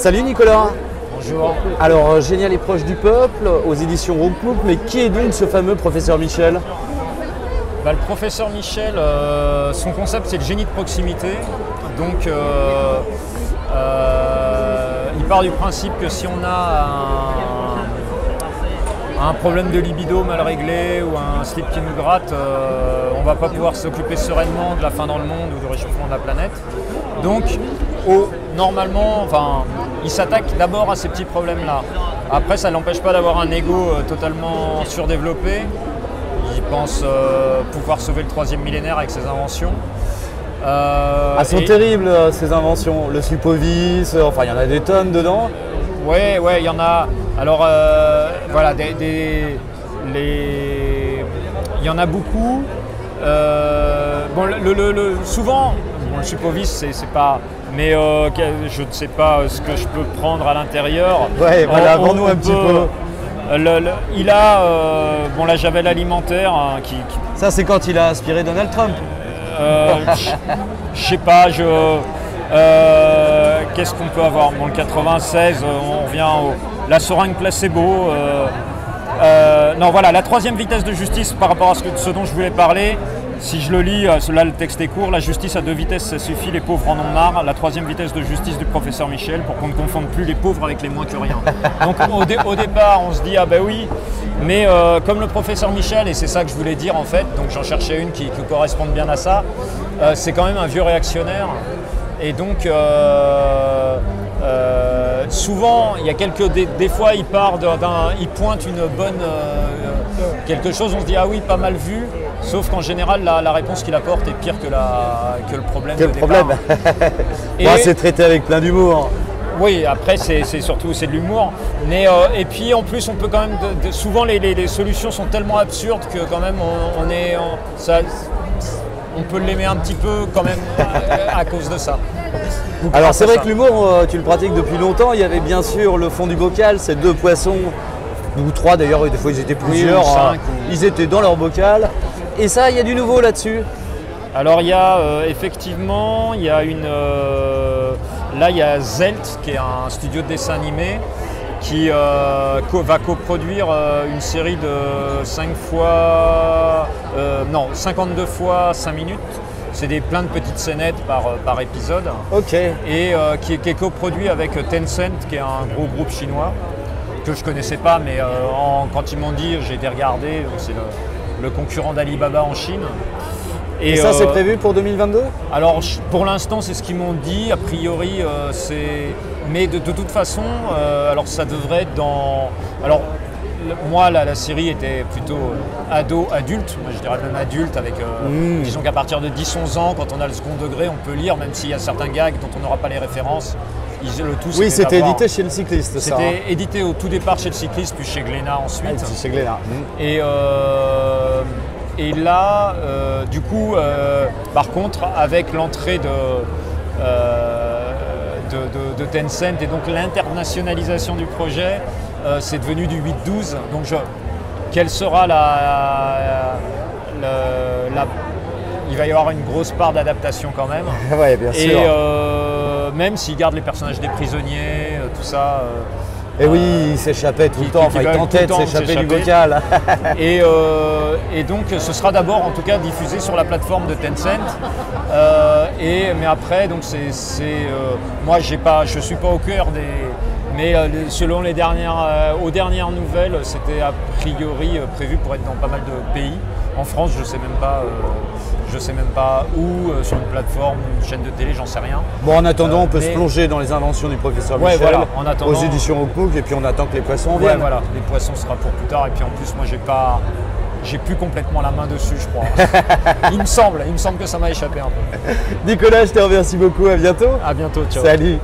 Salut Nicolas. Bonjour. Alors, Génial et proche du peuple, aux éditions Roukmouk, mais qui est donc ce fameux professeur Michel? Le professeur Michel, son concept c'est le génie de proximité. Donc il part du principe que si on a un problème de libido mal réglé ou un slip qui nous gratte, on ne va pas pouvoir s'occuper sereinement de la fin dans le monde ou du réchauffement de la planète. Donc normalement, il s'attaque d'abord à ces petits problèmes-là. Après, ça ne l'empêche pas d'avoir un ego totalement surdéveloppé. Il pense pouvoir sauver le 3e millénaire avec ses inventions. Elles sont terribles ces inventions, le Supovis, enfin il y en a des tonnes dedans. Ouais, il y en a. Alors voilà, il y en a beaucoup. Souvent, le Supovis, c'est pas. Mais je ne sais pas ce que je peux prendre à l'intérieur. Ouais, voilà, vends-nous un petit peu. Il a la javel alimentaire qui. Ça, c'est quand il a aspiré Donald Trump. Je sais pas, qu'est-ce qu'on peut avoir? Bon, le 96, on revient la seringue placebo. Non, voilà, la 3e vitesse de justice par rapport à ce dont je voulais parler. Si je le lis, là le texte est court, la justice à 2 vitesses, ça suffit, les pauvres en ont marre. La 3e vitesse de justice du professeur Michel pour qu'on ne confonde plus les pauvres avec les moins que rien. Donc au départ, on se dit, ah ben oui, mais comme le professeur Michel, et c'est ça que je voulais dire en fait, donc j'en cherchais une qui corresponde bien à ça, c'est quand même un vieux réactionnaire. Et donc souvent, il y a des fois il part il pointe une bonne quelque chose, on se dit ah oui, pas mal vu, sauf qu'en général la réponse qu'il apporte est pire que le problème. Quel problème? C'est traité avec plein d'humour. Oui, après c'est surtout de l'humour, mais et puis en plus on peut quand même souvent les solutions sont tellement absurdes que quand même on peut l'aimer un petit peu quand même à cause de ça. Alors c'est vrai que l'humour, tu le pratiques depuis longtemps. Il y avait bien sûr le fond du bocal, ces 2 poissons, ou 3 d'ailleurs, des fois ils étaient plusieurs, oui, ou 5, ils étaient dans leur bocal. Et ça, il y a du nouveau là-dessus? Alors il y a effectivement, il y a là il y a Zelt qui est un studio de dessin animé qui va coproduire une série de 52 fois 5 minutes. C'est plein de petites scénettes par épisode. Ok. Et qui est coproduit avec Tencent, qui est un gros groupe chinois, que je ne connaissais pas, mais quand ils m'ont dit, j'ai été regarder, c'est le concurrent d'Alibaba en Chine. Et ça, c'est prévu pour 2022? Alors, pour l'instant, c'est ce qu'ils m'ont dit. A priori, mais de toute façon, alors ça devrait être dans. Alors, moi, la série était plutôt ado-adulte. Moi, je dirais même adulte, avec. Disons qu'à partir de 10-11 ans, quand on a le second degré, on peut lire, même s'il y a certains gags dont on n'aura pas les références. Oui, c'était édité chez Le Cycliste, ça. C'était édité au tout départ chez Le Cycliste, puis chez Glénat ensuite. Chez Glénat. Et là, du coup, par contre, avec l'entrée de Tencent et donc l'internationalisation du projet, c'est devenu du 8-12. Donc, quelle sera il va y avoir une grosse part d'adaptation quand même. Oui, bien sûr. Et même s'il garde les personnages des prisonniers, tout ça. Et oui, il s'échappait tout le temps, il tentait de s'échapper du bocal. Et donc ce sera d'abord en tout cas diffusé sur la plateforme de Tencent. Mais après, donc moi je suis pas au cœur des. Mais selon aux dernières nouvelles, c'était a priori prévu pour être dans pas mal de pays. En France, je sais même pas où, sur une plateforme, une chaîne de télé, j'en sais rien. Bon, en attendant, on peut se plonger dans les inventions du professeur Michel, voilà, en attendant, aux éditions Roukmouk, et puis on attend que les poissons viennent. Voilà, les poissons sera pour plus tard, et puis en plus, moi, j'ai plus complètement la main dessus, je crois. il me semble que ça m'a échappé un peu. Nicolas, je te remercie beaucoup, à bientôt. À bientôt, ciao. Salut.